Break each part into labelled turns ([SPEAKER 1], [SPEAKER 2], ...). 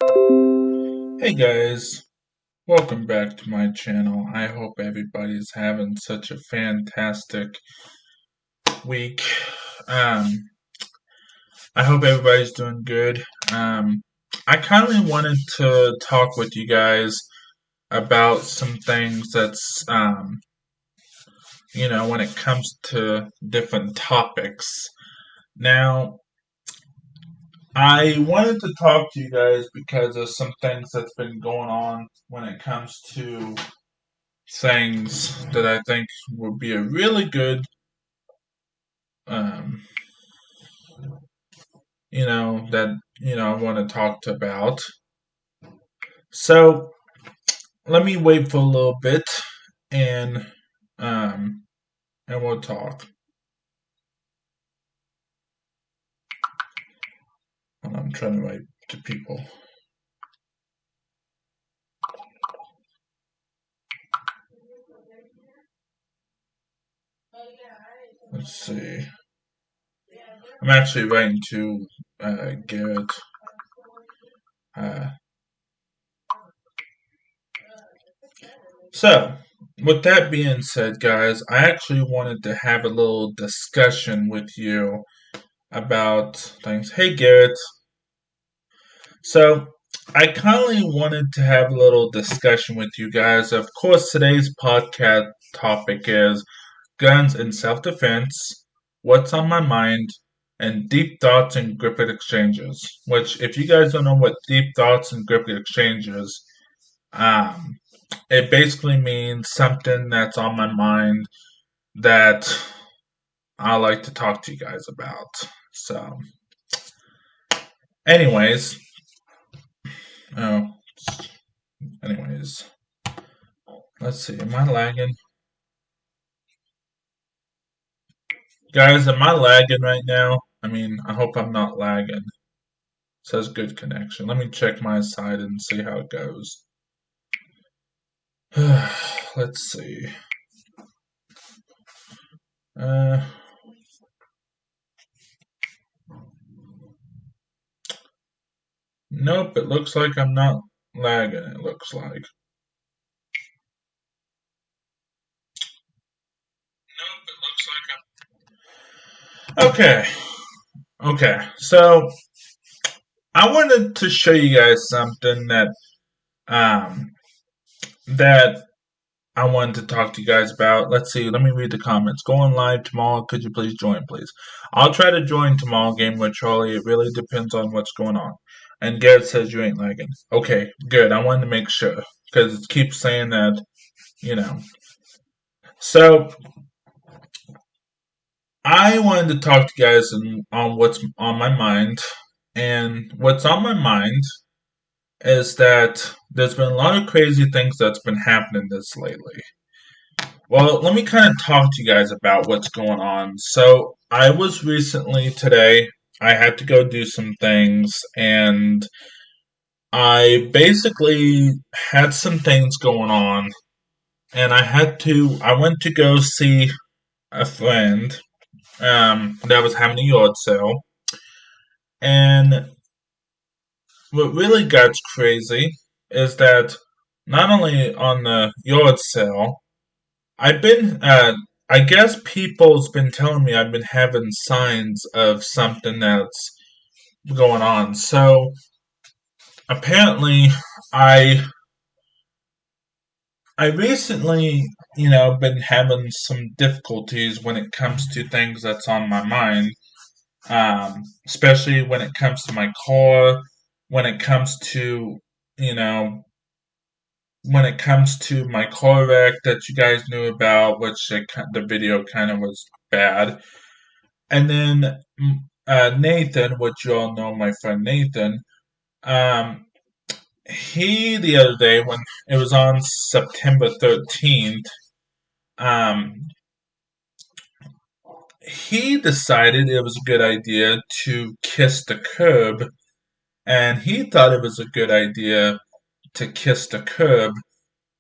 [SPEAKER 1] Hey guys, welcome back to my channel. I hope everybody's having such a fantastic week. Um, I hope everybody's doing good. Um, I kind of wanted to talk with you guys about some things when it comes to different topics. Now, I wanted to talk to you guys because of some things that's been going on when it comes to things that I think would be a really good, um, I want to talk about. So let me wait for a little bit, and um, and we'll talk. And I'm trying to write to people. Let's see. I'm actually writing to Garrett. Uh, so, with that being said, guys, I actually wanted to have a little discussion with you about things. Hey, Garrett. So, I kindly wanted to have a little discussion with you guys. Of course, today's podcast topic is guns and self defense, what's on my mind, and deep thoughts and gripid exchanges. Which, if you guys don't know what deep thoughts and gripid exchanges, um, it basically means something that's on my mind that I like to talk to you guys about. So, anyways, oh, anyways, let's see. Am I lagging? Guys, am I lagging right now? I mean, I hope I'm not lagging. It says good connection. Let me check my side and see how it goes. Let's see. Uh, nope, it looks like I'm not lagging, it looks like. Okay, okay. So, I wanted to show you guys something um, that I wanted to talk to you guys about. Let's see. Let me read the comments. Going live tomorrow. Could you please join, please? I'll try to join tomorrow game with Charlie. It really depends on what's going on. And Garrett says you ain't lagging. Okay, good. I wanted to make sure because it keeps saying that, you know. So I wanted to talk to you guys on what's on my mind. And what's on my mind is that there's been a lot of crazy things that's been happening this lately. Well, let me kind of talk to you guys about what's going on. So, I was recently today, I had to go do some things, and I basically had some things going on, and I went to go see a friend that was having a yard sale. And what really got crazy is that not only on the yard sale, I've been, I guess people's been telling me I've been having signs of something that's going on. So apparently, I I recently, been having some difficulties when it comes to things that's on my mind. Especially when it comes to my car, when it comes to, you know, when it comes to my car wreck that you guys knew about, which the video kind of was bad. And then Nathan, which you all know, my friend Nathan, um, he the other day when it was on September 13th, um, he decided it was a good idea to kiss the curb, and he thought it was a good idea to kiss the curb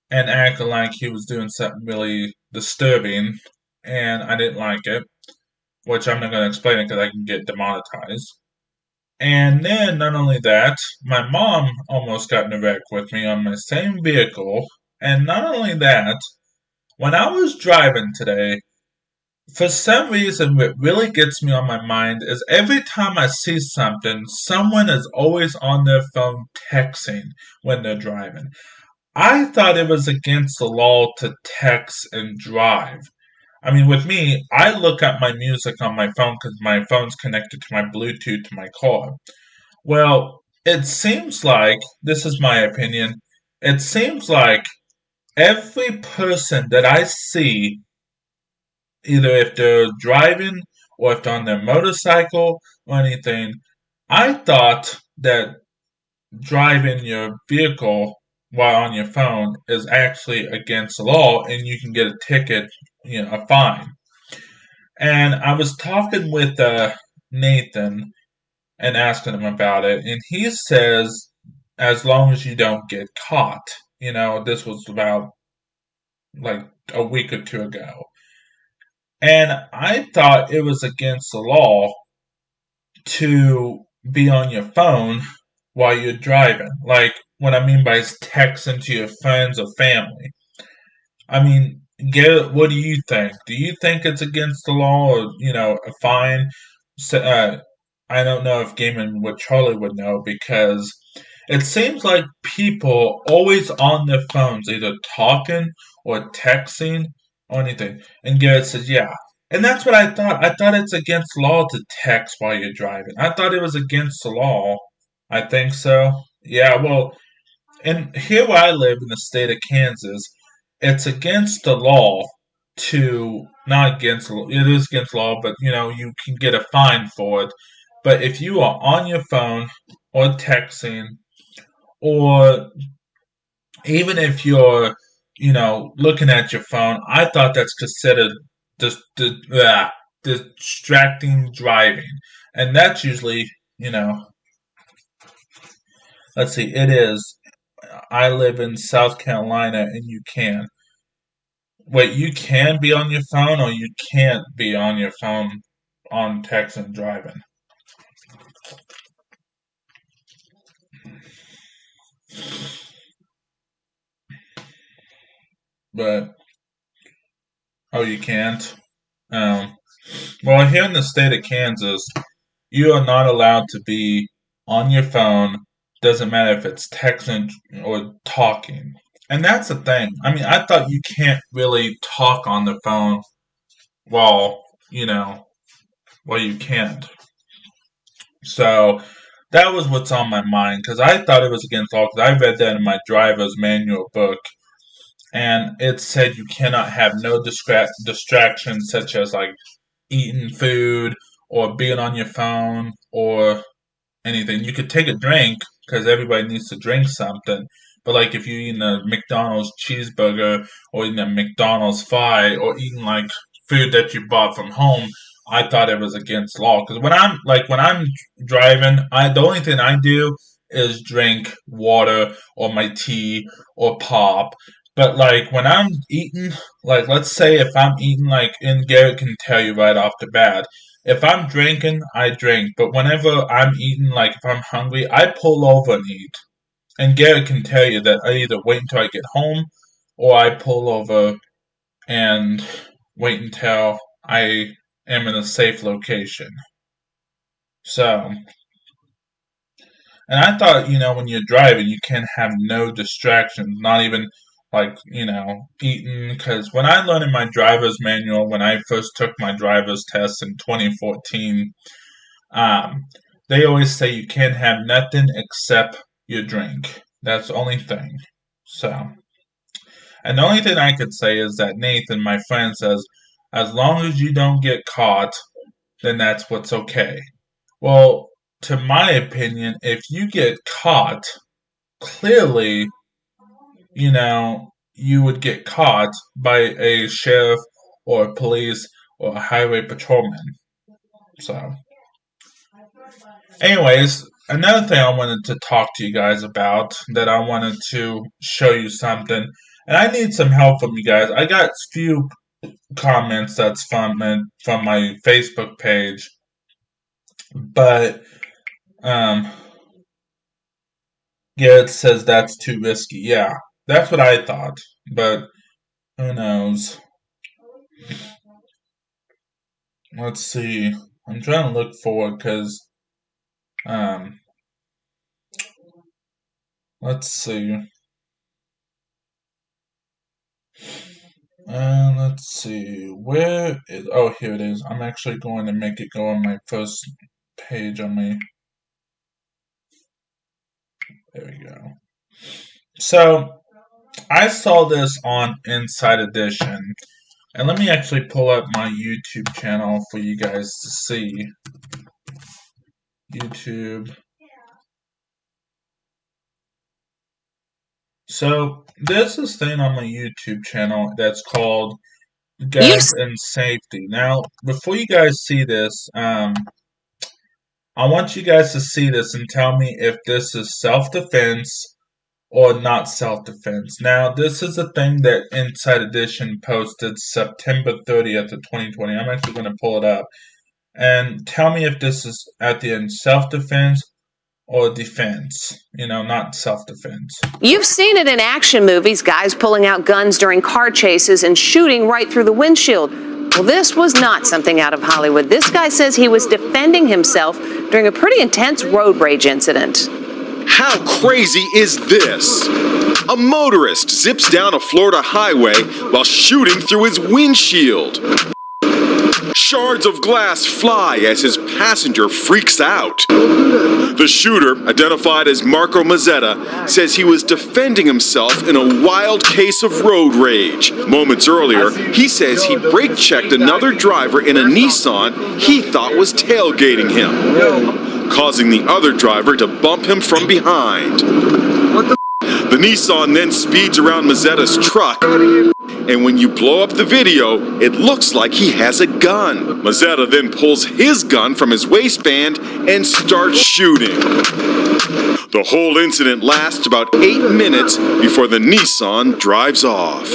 [SPEAKER 1] and act like he was doing something really disturbing, and I didn't like it, which I'm not going to explain it because I can get demonetized. And then, not only that, my mom almost got in a wreck with me on my same vehicle. And not only that, when I was driving today, for some reason, what really gets me on my mind is every time I see something, someone is always on their phone texting when they're driving. I thought it was against the law to text and drive. I mean, with me, I look up my music on my phone because my phone's connected to my Bluetooth to my car. Well, it seems like, this is my opinion, it seems like every person that I see, either if they're driving or if they're on their motorcycle or anything, I thought that driving your vehicle while on your phone is actually against the law and you can get a ticket, a fine. And I was talking with Nathan and asking him about it, and he says as long as you don't get caught. This was about like a week or two ago. And I thought it was against the law to be on your phone while you're driving. Like, what I mean by is texting to your friends or family. I mean, Garrett, what do you think? Do you think it's against the law or, a fine? So, I don't know if Gaiman what Charlie would know because it seems like people always on their phones, either talking or texting or anything. And Garrett says, yeah. And that's what I thought. I thought it's against law to text while you're driving. I thought it was against the law. I think so. Yeah, well, and here where I live in the state of Kansas, it's against the law to not against the law. It is against the law, but you can get a fine for it. But if you are on your phone or texting, or even if you're looking at your phone, I thought that's considered distracting driving, and that's usually you know. Let's see, it is. I live in South Carolina, and you can. Wait, you can be on your phone, or you can't be on your phone on text and driving. But you can't. Um, well, here in the state of Kansas, you are not allowed to be on your phone. Doesn't matter if it's texting or talking. And that's the thing. I mean, I thought you can't really talk on the phone while, you can't. So that was what's on my mind because I thought it was against law because I read that in my driver's manual book and it said you cannot have no distractions such as like eating food or being on your phone or anything. You could take a drink because everybody needs to drink something. But like if you're eating a McDonald's cheeseburger or eating a McDonald's fry or eating like food that you bought from home, I thought it was against law. Because when I'm driving, the only thing I do is drink water or my tea or pop. But like when I'm eating, like let's say if I'm eating like, and Garrett can tell you right off the bat, if I'm drinking, I drink. But whenever I'm eating, like if I'm hungry, I pull over and eat. And Garrett can tell you that I either wait until I get home or I pull over and wait until I am in a safe location. So, and I thought, when you're driving, you can have no distractions, not even like, eating. Because when I learned in my driver's manual, when I first took my driver's test in 2014, Um, they always say you can't have nothing except your drink. That's the only thing. So, and the only thing I could say is that Nathan, my friend, says, as long as you don't get caught, then that's what's okay. Well, to my opinion, if you get caught, clearly, you would get caught by a sheriff or a police or a highway patrolman. So, anyways, another thing I wanted to talk to you guys about that I wanted to show you something, and I need some help from you guys. I got a few comments that's from my Facebook page, but Um, yeah, it says that's too risky. Yeah, that's what I thought, but who knows? Let's see. I'm trying to look forward because, um, let's see. Let's see. Where is? Oh, here it is. I'm actually going to make it go on my first page on my. There we go. So I saw this on Inside Edition, and let me actually pull up my YouTube channel for you guys to see. YouTube. So there's this thing on my YouTube channel that's called Guns and Safety. Now, before you guys see this, I want you guys to see this and tell me if this is self-defense or not self-defense. Now, this is a thing that Inside Edition posted September 30th of 2020. I'm actually going to pull it up. And tell me if this is at the end self-defense or defense. You know, not self-defense.
[SPEAKER 2] You've seen it in action movies, guys pulling out guns during car chases and shooting right through the windshield. Well, this was not something out of Hollywood. This guy says he was defending himself during a pretty intense road rage incident.
[SPEAKER 3] How crazy is this? A motorist zips down a Florida highway while shooting through his windshield. Shards of glass fly as his passenger freaks out. The shooter, identified as Marco Mazzetta, says he was defending himself in a wild case of road rage. Moments earlier, he says he brake-checked another driver in a Nissan he thought was tailgating him, causing the other driver to bump him from behind. The Nissan then speeds around Mazzetta's truck, and when you blow up the video, it looks like he has a gun. Mazzetta then pulls his gun from his waistband and starts shooting. The whole incident lasts about 8 minutes before the Nissan drives off.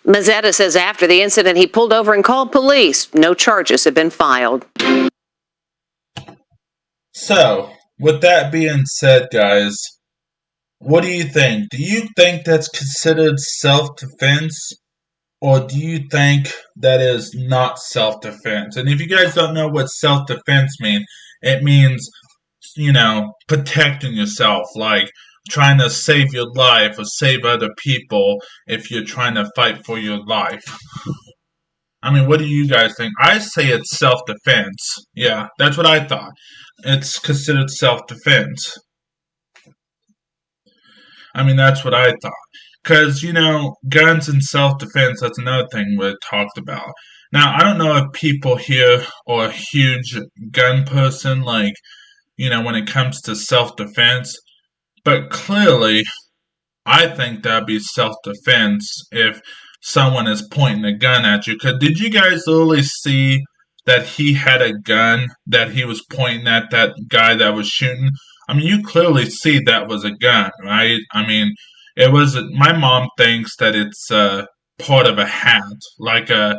[SPEAKER 2] Mazzetta says after the incident, he pulled over and called police. No charges have been filed.
[SPEAKER 1] So, with that being said, guys, what do you think? Do you think that's considered self-defense? Or do you think that is not self-defense? And if you guys don't know what self-defense means, it means, you know, protecting yourself, like trying to save your life or save other people if you're trying to fight for your life. I mean, what do you guys think? I say it's self-defense. Yeah, that's what I thought. It's considered self-defense. I mean, that's what I thought. Because, you know, guns and self-defense, that's another thing we talked about. Now, I don't know if people here are a huge gun person, like, you know, when it comes to self-defense. But clearly, I think that'd be self-defense if someone is pointing a gun at you. Because did you guys literally see that he had a gun that he was pointing at that guy that was shooting? I mean, you clearly see that was a gun, right? I mean, it was. My mom thinks that it's part of a hat, like a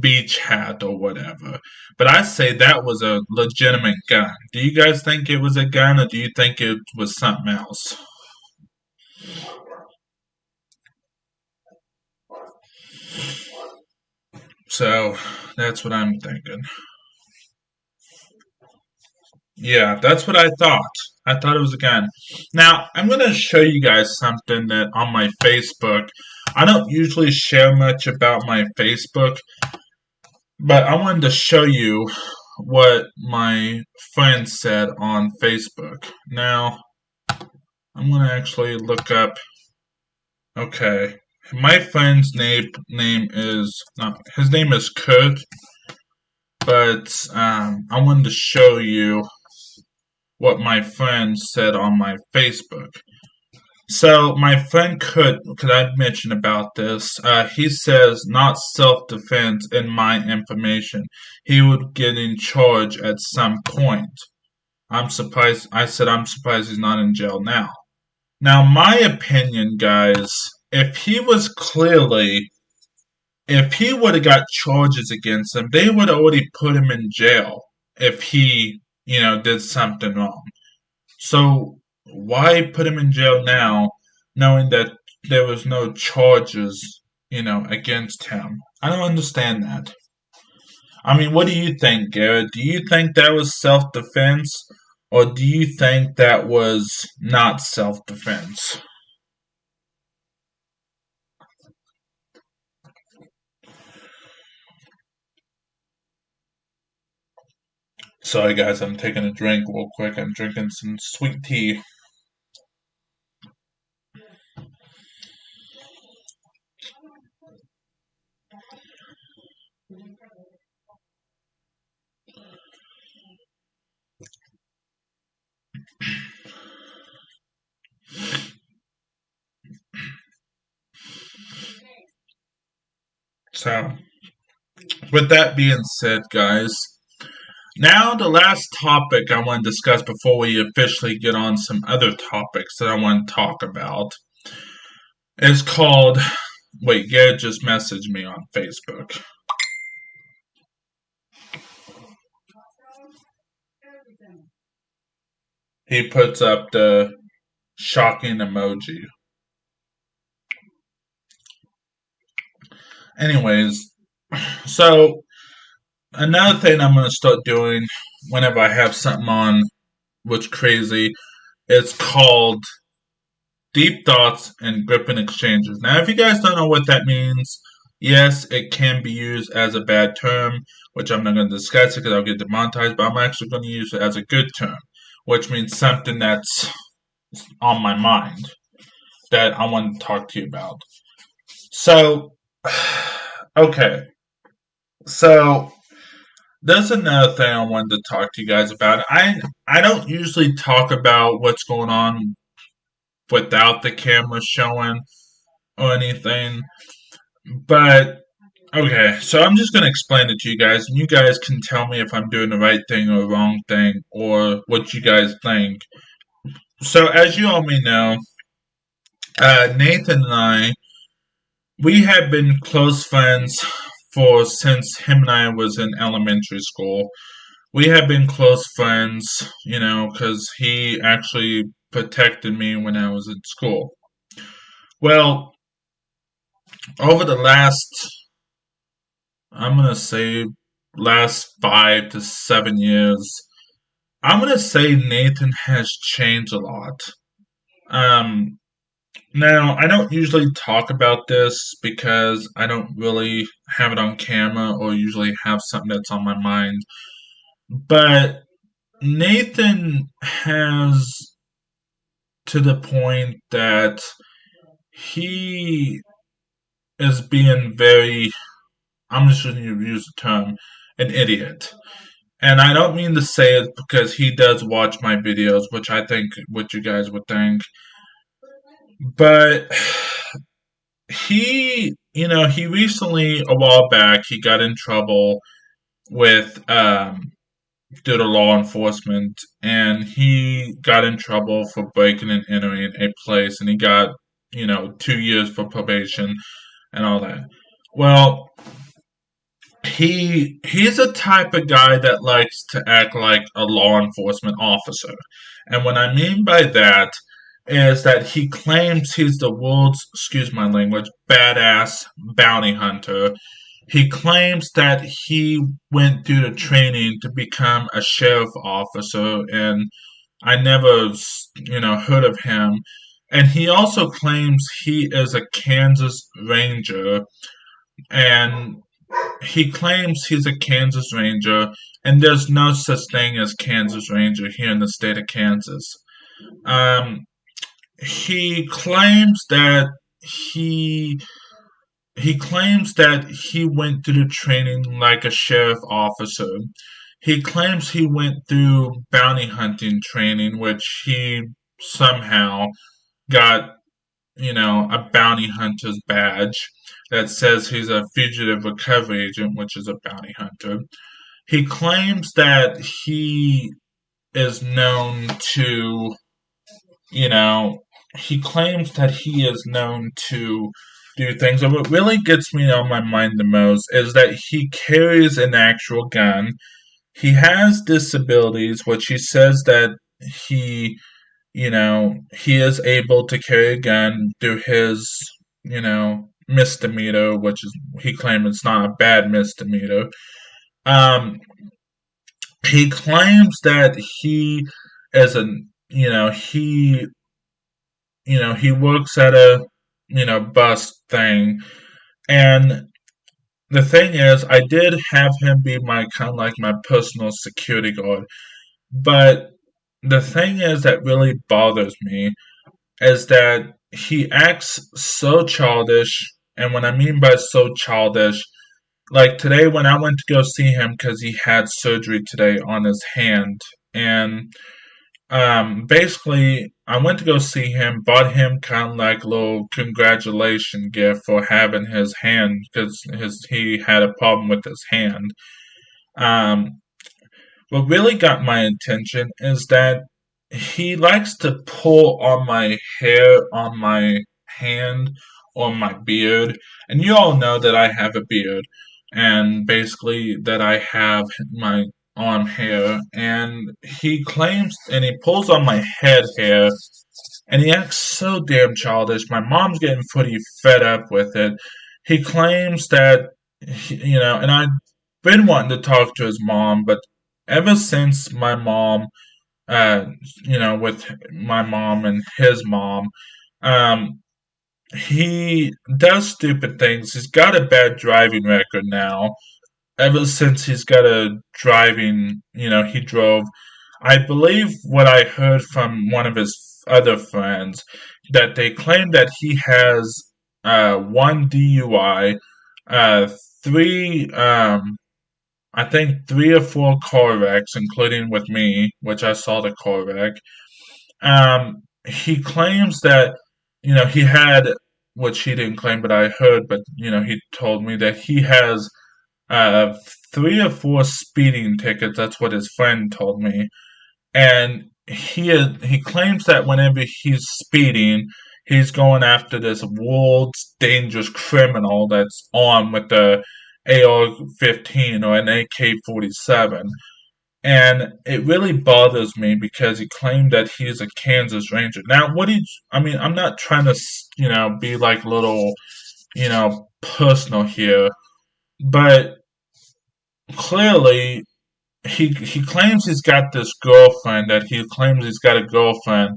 [SPEAKER 1] beach hat or whatever. But I say that was a legitimate gun. Do you guys think it was a gun, or do you think it was something else? So, that's what I'm thinking. Yeah, that's what I thought. I thought it was a gun. Now, I'm going to show you guys something that on my Facebook. I don't usually share much about my Facebook, but I wanted to show you what my friend said on Facebook. Now, I'm going to actually look up. Okay. My friend's name is, his name is Kurt, but I wanted to show you what my friend said on my Facebook. So my friend Kurt I mention about this? He says not self-defense in my information. He would get in charge at some point. I'm surprised. I said I'm surprised he's not in jail now. Now, my opinion, guys, if he would have got charges against him, they would have already put him in jail if he, did something wrong. So why put him in jail now, knowing that there was no charges, against him? I don't understand that. I mean, what do you think, Garrett? Do you think that was self-defense, or do you think that was not self-defense? Sorry, guys, I'm taking a drink real quick. I'm drinking some sweet tea. So, with that being said, guys, now the last topic I want to discuss before we officially get on some other topics that I want to talk about is called. Wait, Garrett just messaged me on Facebook. He puts up the shocking emoji. Anyways, so another thing I'm going to start doing whenever I have something on what's crazy, it's called deep thoughts and gripping exchanges. Now, if you guys don't know what that means, yes, it can be used as a bad term, which I'm not going to discuss it because I'll get demonetized, but I'm actually going to use it as a good term, which means something that's on my mind that I want to talk to you about. So, okay. So, there's another thing I wanted to talk to you guys about. I don't usually talk about what's going on without the camera showing or anything. But, okay, so I'm just going to explain it to you guys, and you guys can tell me if I'm doing the right thing or the wrong thing, or what you guys think. So, as you all may know, Nathan and I, we have been close friends since him and I was in elementary school. We have been close friends, because he actually protected me when I was in school. Well, over the I'm going to say, last 5 to 7 years, I'm going to say Nathan has changed a lot. Now, I don't usually talk about this because I don't really have it on camera or usually have something that's on my mind. But Nathan has, to the point that he is being very, I'm just going to use the term, an idiot. And I don't mean to say it because he does watch my videos, which I think what you guys would think. But he recently, a while back, he got in trouble with, due to law enforcement, and he got in trouble for breaking and entering a place, and he got, 2 years for probation and all that. Well, he's the type of guy that likes to act like a law enforcement officer. And what I mean by that is that he claims he's the world's, excuse my language, badass bounty hunter. He claims that he went through the training to become a sheriff officer, and I never, heard of him. And he also claims he is a Kansas Ranger, and he claims he's a Kansas Ranger, and there's no such thing as Kansas Ranger here in the state of Kansas. He claims that he went through the training like a sheriff officer. He claims he went through bounty hunting training, which he somehow got, a bounty hunter's badge that says he's a fugitive recovery agent, which is a bounty hunter. He claims that he is known to, do things. And what really gets me on my mind the most is that he carries an actual gun. he has disabilities, which he says that he, he is able to carry a gun through his, misdemeanor, which is, he claims it's not a bad misdemeanor. Um, he claims that he is a, you know, he, he works at a, bus thing. And the thing is, I did have him be my kind of like my personal security guard. But the thing is that really bothers me is that he acts so childish. And what I mean by so childish, like today when I went to go see him because he had surgery today on his hand. And basically, I went to go see him, bought him kind of like a little congratulation gift for having his hand because he had a problem with his hand. Um, what really got my attention is that he likes to pull on my hair, on my hand, on my beard, and you all know that I have a beard, and basically that I have my arm hair, and he claims and he pulls on my head hair, and he acts so damn childish. My mom's getting pretty fed up with it. He claims that, and I've been wanting to talk to his mom, but ever since my mom, uh, with my mom and his mom, um, he does stupid things. He's got a bad driving record now. Ever since he's got a driving, he drove. I believe what I heard from one of his other friends that they claim that he has one DUI, three, I think 3 or 4 car wrecks, including with me, which I saw the car wreck. He claims that, he had, which he didn't claim, but I heard, but, he told me that he has uh, 3 or 4 speeding tickets. That's what his friend told me. And he claims that whenever he's speeding, he's going after this world's dangerous criminal that's armed with the AR-15 or an AK-47. And it really bothers me because he claimed that he's a Kansas Ranger. Now, I mean, I'm not trying to, be like little, personal here, but clearly he claims he's got this girlfriend, that he claims he's got a girlfriend,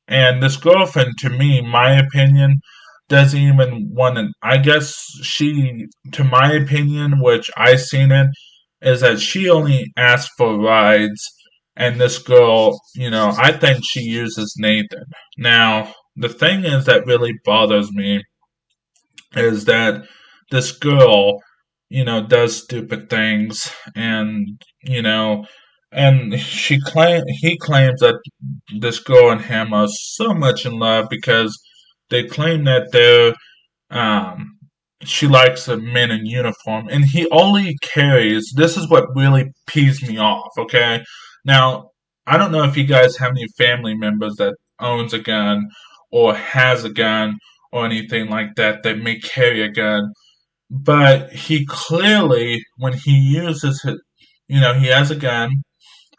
[SPEAKER 1] and this girlfriend, to me, my opinion, doesn't even want to. I guess she, to my opinion, which I seen it, is that she only asks for rides, and this girl, I think she uses Nathan. Now, the thing is that really bothers me is that this girl, does stupid things, and he claims that this girl and him are so much in love because they claim that um she likes a men in uniform, and he only carries. This is what really pees me off. Okay, now I don't know if you guys have any family members that owns a gun or has a gun or anything like that that may carry a gun, but he clearly, when he uses it, he has a gun.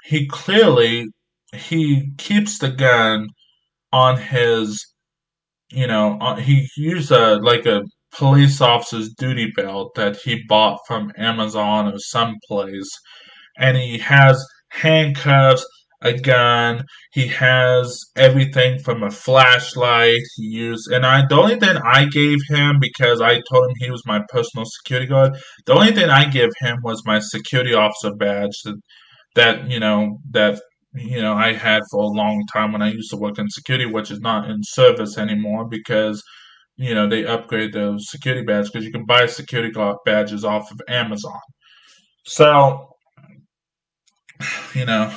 [SPEAKER 1] He keeps the gun on his, he used a police officer's duty belt that he bought from Amazon or someplace, and he has handcuffs, a gun. He has everything from a flashlight. He used, and the only thing I gave him, because I told him he was my personal security guard. The only thing I give him was my security officer badge that I had for a long time when I used to work in security, which is not in service anymore because they upgrade those security badges because you can buy security guard badges off of Amazon. So, you know,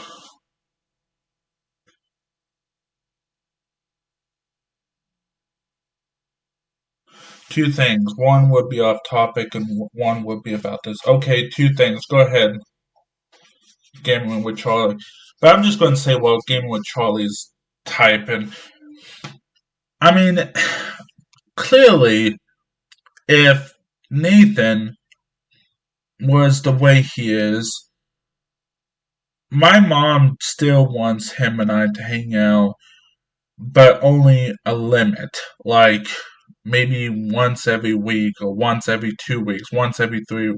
[SPEAKER 1] two things. One would be off topic and one would be about this. Okay, two things. Go ahead. Gaming with Charlie. But I'm just going to say, well, Gaming with Charlie's typing. I mean, clearly, if Nathan was the way he is, my mom still wants him and I to hang out, but only a limit. Like maybe once every week or once every 2 weeks, once every three,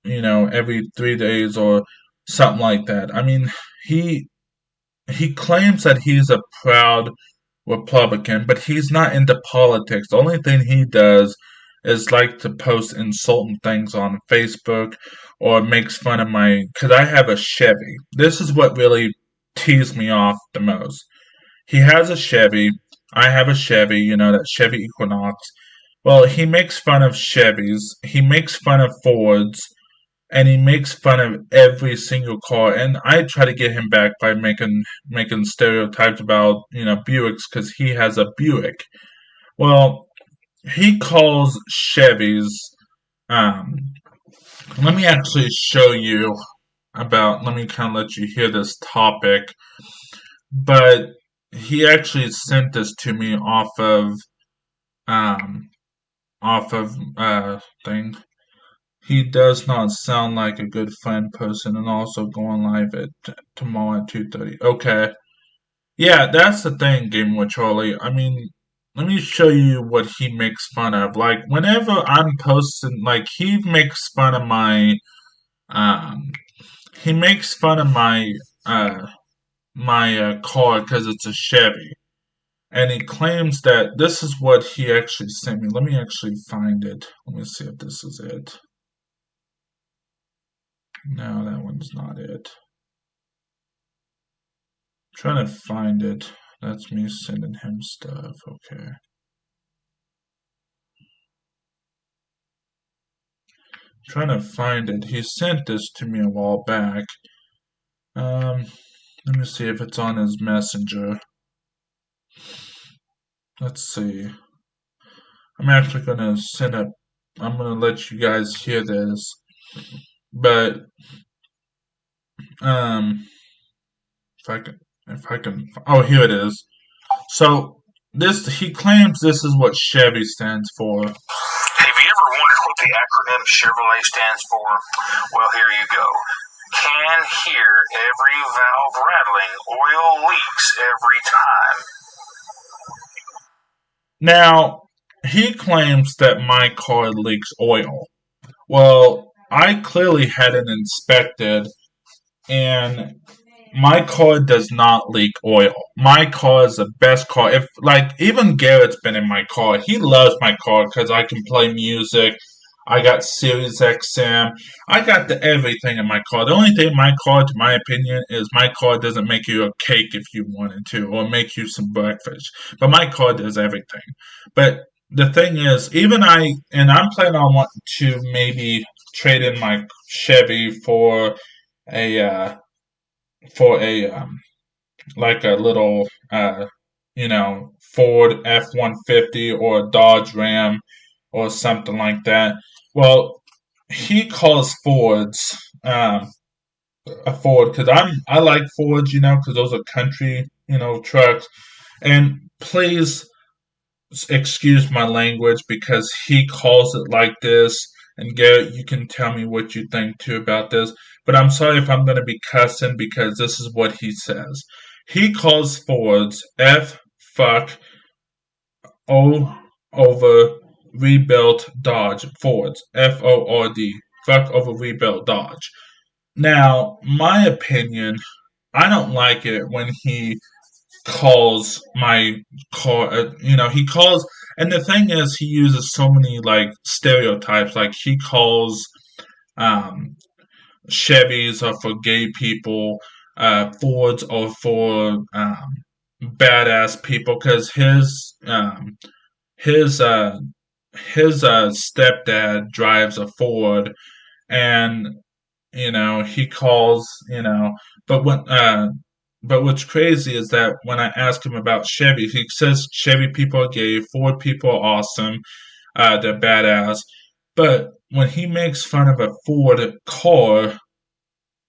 [SPEAKER 1] every 3 days or something like that. I mean, he he claims that he's a proud Republican, but he's not into politics. The only thing he does is like to post insulting things on Facebook or makes fun of because I have a Chevy. This is what really teased me off the most. He has a Chevy. I have a Chevy, that Chevy Equinox. Well, he makes fun of Chevys. He makes fun of Fords and he makes fun of every single car. And I try to get him back by making stereotypes about Buicks because he has a Buick. Well, he calls Chevys. Um, Let me actually show you about. Let me kind of let you hear this topic. But he actually sent this to me um off of thing. He does not sound like a good friend person, and also going live tomorrow at 2:30. Okay, yeah, that's the thing, Game with Charlie. I mean, let me show you what he makes fun of. Like whenever I'm posting, like um, he makes fun of my car because it's a Chevy, and he claims that this is what he actually sent me. Let me actually find it. Let me see if this is it. No, that one's not it. Trying to find it. That's me sending him stuff. Okay. Trying to find it. He sent this to me a while back. Let me see if it's on his messenger. Let's see. I'm actually gonna I'm gonna let you guys hear this. But if I can, oh, here it is. So he claims this is what Chevy stands for.
[SPEAKER 4] Have you ever wondered what the acronym Chevrolet stands for? Well, here you go. Can hear every valve rattling, oil leaks every time.
[SPEAKER 1] Now, he claims that my car leaks oil. Well, I clearly had it inspected, and my car does not leak oil. My car is the best car. If even Garrett's been in my car, he loves my car because I can play music. I got Sirius XM. I got everything in my car. The only thing in my car, to my opinion, is my car doesn't make you a cake if you wanted to, or make you some breakfast. But my car does everything. But the thing is, I'm planning on wanting to maybe trade in my Chevy for a like a little Ford F-150 or a Dodge Ram or something like that. Well, he calls Fords a Ford because I like Fords, because those are country, trucks. And please excuse my language because he calls it like this. And Garrett, you can tell me what you think too about this. But I'm sorry if I'm going to be cussing because this is what he says. He calls Fords F fuck O over rebuilt Dodge Fords FORD fuck over rebuilt Dodge. Now, my opinion, I don't like it when he calls my car, he calls, and the thing is, he uses so many stereotypes. Like he calls Chevys are for gay people, Fords are for badass people, because his stepdad drives a Ford, and he calls, but what's crazy is that when I ask him about Chevy, he says Chevy people are gay, Ford people are awesome, they're badass. But when he makes fun of a Ford car,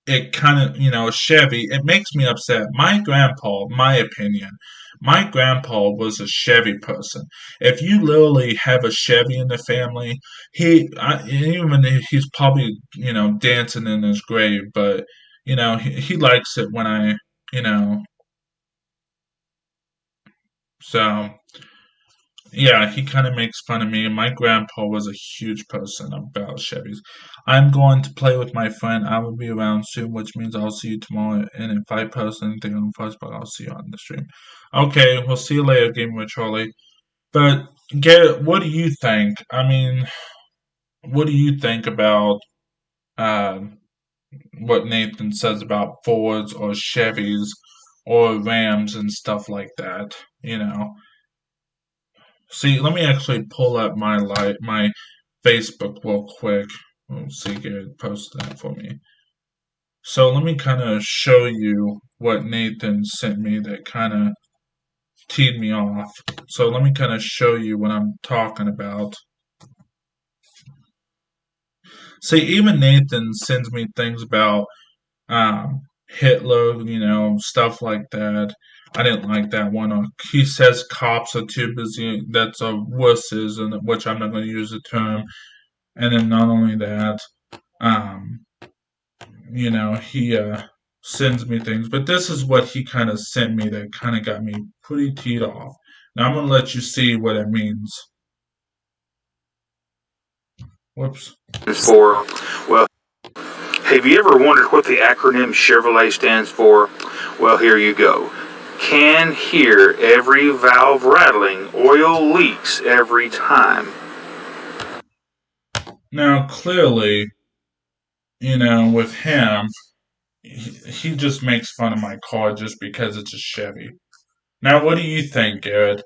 [SPEAKER 1] it kind of, Chevy, it makes me upset. My grandpa, my grandpa was a Chevy person. If you literally have a Chevy in the family, he's probably, dancing in his grave, but he likes it when I, you know, so yeah, he kind of makes fun of me. My grandpa was a huge person about Chevys. I'm going to play with my friend. I will be around soon, which means I'll see you tomorrow. And if I post anything on Facebook, I'll see you on the stream. Okay, we'll see you later, Game with Charlie. But Garrett, what do you think? I mean, what do you think about uh, what Nathan says about Fords or Chevys or Rams and stuff like that? See, let me actually pull up my Facebook real quick. Let's see, Garrett posted that for me. So let me kind of show you what Nathan sent me that kind of teed me off. So let me kind of show you what I'm talking about. See, even Nathan sends me things about Hitler, stuff like that. I didn't like that one. He says cops are too busy. That's a wusses, and which I'm not going to use the term. And then not only that, he sends me things. But this is what he kind of sent me that kind of got me pretty teed off. Now I'm going to let you see what it means. Whoops.
[SPEAKER 4] For, well, have you ever wondered what the acronym Chevrolet stands for? Well, here you go. Can hear every valve rattling, oil leaks every time.
[SPEAKER 1] Now, clearly, with him, he just makes fun of my car just because it's a Chevy. Now, what do you think, Garrett?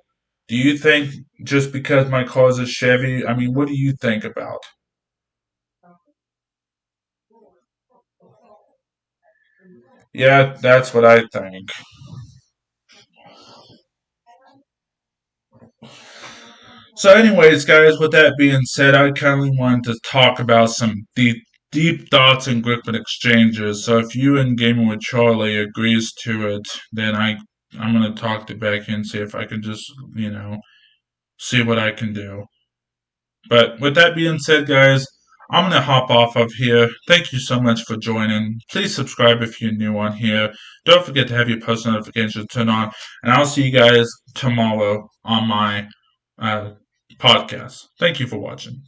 [SPEAKER 1] Do you think just because my car is a Chevy, I mean, what do you think about? Yeah, that's what I think. So, anyways, guys, with that being said, I kind of wanted to talk about some deep thoughts and Griffin exchanges. So, if you and Gaming with Charlie agrees to it, then I'm gonna talk to Becky and see if I can just see what I can do. But with that being said, guys, I'm going to hop off of here. Thank you so much for joining. Please subscribe if you're new on here. Don't forget to have your post notifications turned on. And I'll see you guys tomorrow on my podcast. Thank you for watching.